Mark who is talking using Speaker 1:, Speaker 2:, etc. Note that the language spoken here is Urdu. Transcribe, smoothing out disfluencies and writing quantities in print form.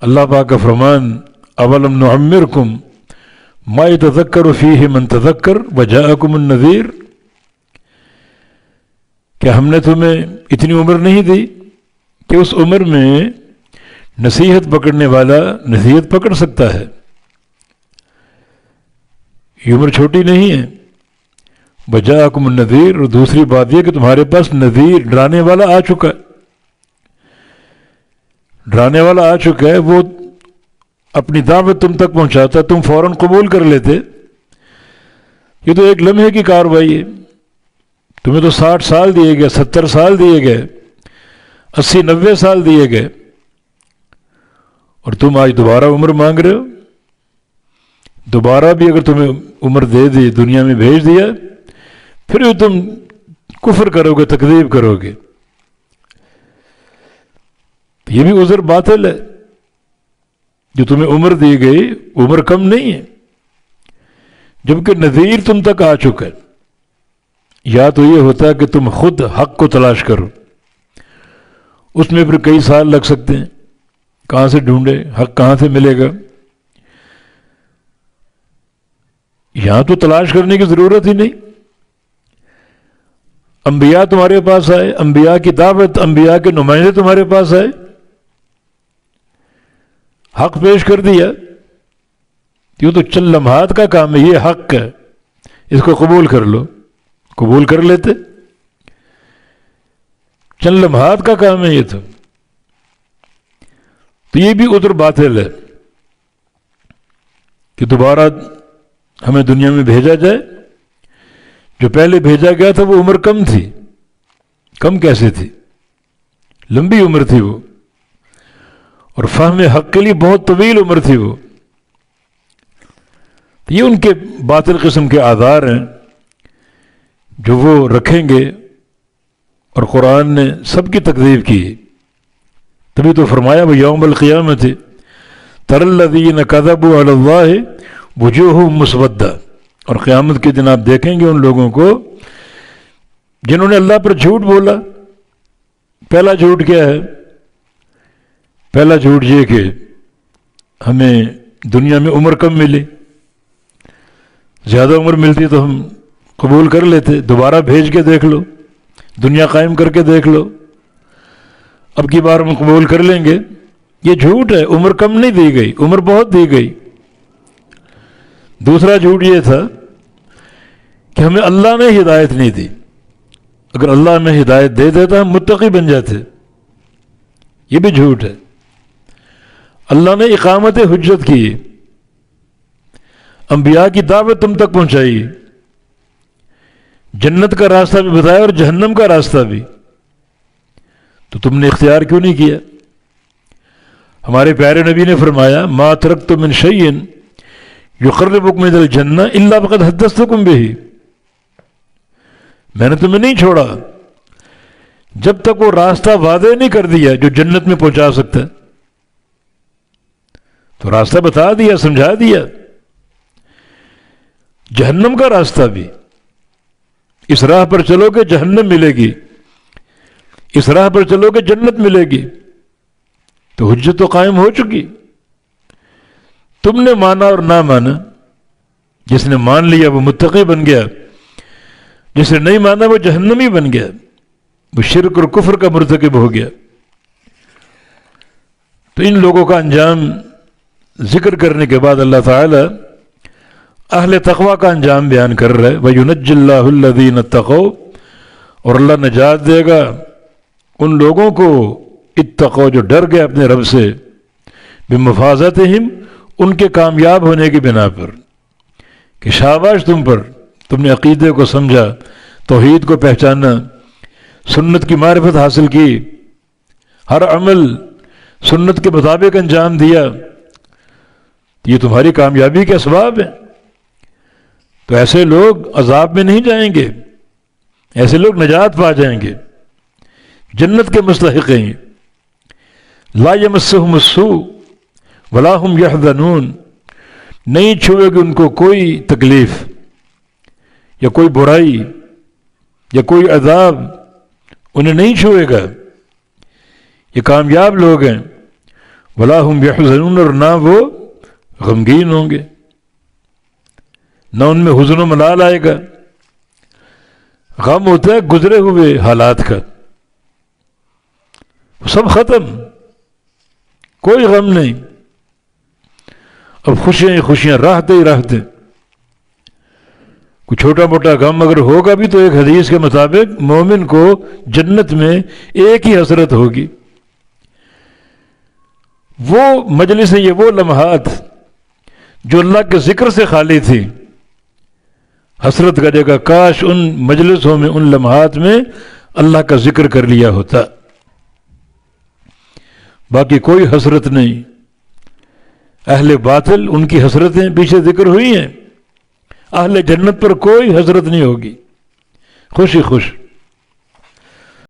Speaker 1: اللہ پاک کا فرمان اولم نعمرکم ما یتذکر فیہ من تذکر وجاءکم النذیر، کہ ہم نے تمہیں اتنی عمر نہیں دی کہ اس عمر میں نصیحت پکڑنے والا نصیحت پکڑ سکتا ہے. یہ عمر چھوٹی نہیں ہے. وجاءکم النذیر، اور دوسری بات یہ کہ تمہارے پاس نذیر ڈرانے والا آ چکا ہے. ڈرانے والا آ چکا ہے، وہ اپنی دعوت تم تک پہنچاتا، تم فوراً قبول کر لیتے. یہ تو ایک لمحے کی کارروائی ہے. تمہیں تو 60 سال دیے گئے، 70 سال دیے گئے، 80-90 سال دیے گئے، اور تم آج دوبارہ عمر مانگ رہے ہو. دوبارہ بھی اگر تمہیں عمر دے دی، دنیا میں بھیج دیا، پھر بھی تم کفر کرو گے، تکذیب کرو گے. یہ بھی عذر باطل ہے. جو تمہیں عمر دی گئی، عمر کم نہیں ہے، جبکہ نذیر تم تک آ چکا ہے. یا تو یہ ہوتا ہے کہ تم خود حق کو تلاش کرو، اس میں پھر کئی سال لگ سکتے ہیں. کہاں سے ڈھونڈے، حق کہاں سے ملے گا؟ یہاں تو تلاش کرنے کی ضرورت ہی نہیں. انبیاء تمہارے پاس آئے، انبیاء کی دعوت، انبیاء کے نمائندے تمہارے پاس آئے، حق پیش کر دیا. یہ تو چند لمحات کا کام ہے. یہ حق ہے، اس کو قبول کر لو. قبول کر لیتے. چند لمحات کا کام ہے یہ تو یہ بھی عذر باطل ہے کہ دوبارہ ہمیں دنیا میں بھیجا جائے. جو پہلے بھیجا گیا تھا وہ عمر کم تھی. کم کیسے تھی؟ لمبی عمر تھی وہ، اور فہم حق کے لیے بہت طویل عمر تھی وہ. یہ ان کے باطل قسم کے آثار ہیں جو وہ رکھیں گے، اور قرآن نے سب کی تکذیب کی. تبھی تو فرمایا وہ یوم القیامت تری الذین کذبوا علی اللہ وجوہہم مسودہ، اور قیامت کے دن آپ دیکھیں گے ان لوگوں کو جنہوں نے اللہ پر جھوٹ بولا. پہلا جھوٹ کیا ہے؟ پہلا جھوٹ یہ کہ ہمیں دنیا میں عمر کم ملی، زیادہ عمر ملتی تو ہم قبول کر لیتے. دوبارہ بھیج کے دیکھ لو، دنیا قائم کر کے دیکھ لو، اب کی بار ہم قبول کر لیں گے. یہ جھوٹ ہے. عمر کم نہیں دی گئی، عمر بہت دی گئی. دوسرا جھوٹ یہ تھا کہ ہمیں اللہ نے ہدایت نہیں دی. اگر اللہ ہمیں ہدایت دے دیتا ہم متقی بن جاتے. یہ بھی جھوٹ ہے. اللہ نے اقامت حجت کی، انبیاء کی دعوت تم تک پہنچائی، جنت کا راستہ بھی بتایا اور جہنم کا راستہ بھی، تو تم نے اختیار کیوں نہیں کیا؟ ہمارے پیارے نبی نے فرمایا ما ترکت من شیء یقربکم الی الجنہ الا فقد حدثتکم بہ، میں نے تمہیں نہیں چھوڑا جب تک وہ راستہ واضح نہیں کر دیا جو جنت میں پہنچا سکتا ہے. تو راستہ بتا دیا، سمجھا دیا. جہنم کا راستہ بھی، اس راہ پر چلو کہ جہنم ملے گی، اس راہ پر چلو کہ جنت ملے گی. تو حجت تو قائم ہو چکی. تم نے مانا اور نہ مانا. جس نے مان لیا وہ متقی بن گیا، جس نے نہیں مانا وہ جہنمی بن گیا، وہ شرک اور کفر کا مرتکب ہو گیا. تو ان لوگوں کا انجام ذکر کرنے کے بعد اللہ تعالی اہل تقوی کا انجام بیان کر رہا ہے. وَيُنَجِّ اللَّهُ الَّذِينَ اتَّقَوْا، اور اللہ نجات دے گا ان لوگوں کو اتقوا جو ڈر گئے اپنے رب سے، بِمَفَازَتِهِمْ، ان کے کامیاب ہونے کی بنا پر، کہ شاباش تم پر، تم نے عقیدے کو سمجھا، توحید کو پہچانا، سنت کی معرفت حاصل کی، ہر عمل سنت کے مطابق انجام دیا. یہ تمہاری کامیابی کے اسباب ہیں. تو ایسے لوگ عذاب میں نہیں جائیں گے، ایسے لوگ نجات پا جائیں گے، جنت کے مستحق ہیں. لا یمسہم السوء ولا ہم یحزنون، نہیں چھوئے گی ان کو کوئی تکلیف یا کوئی برائی یا کوئی عذاب، انہیں نہیں چھوئے گا. یہ کامیاب لوگ ہیں. ولا ہم یحزنون، اور نہ وہ غمگین ہوں گے، نہ ان میں حزن و ملال آئے گا۔ غم ہوتا ہے گزرے ہوئے حالات کا، سب ختم، کوئی غم نہیں، اب خوشیاں ہی خوشیاں، راحتیں ہی راحتیں۔ کوئی چھوٹا موٹا غم اگر ہوگا بھی تو ایک حدیث کے مطابق مومن کو جنت میں ایک ہی حسرت ہوگی، وہ مجلس، یہ وہ لمحات جو اللہ کے ذکر سے خالی تھی، حسرت کا جگہ کاش ان مجلسوں میں، ان لمحات میں اللہ کا ذکر کر لیا ہوتا، باقی کوئی حسرت نہیں۔ اہل باطل ان کی حسرتیں پیچھے ذکر ہوئی ہیں، اہل جنت پر کوئی حسرت نہیں ہوگی، خوشی خوش۔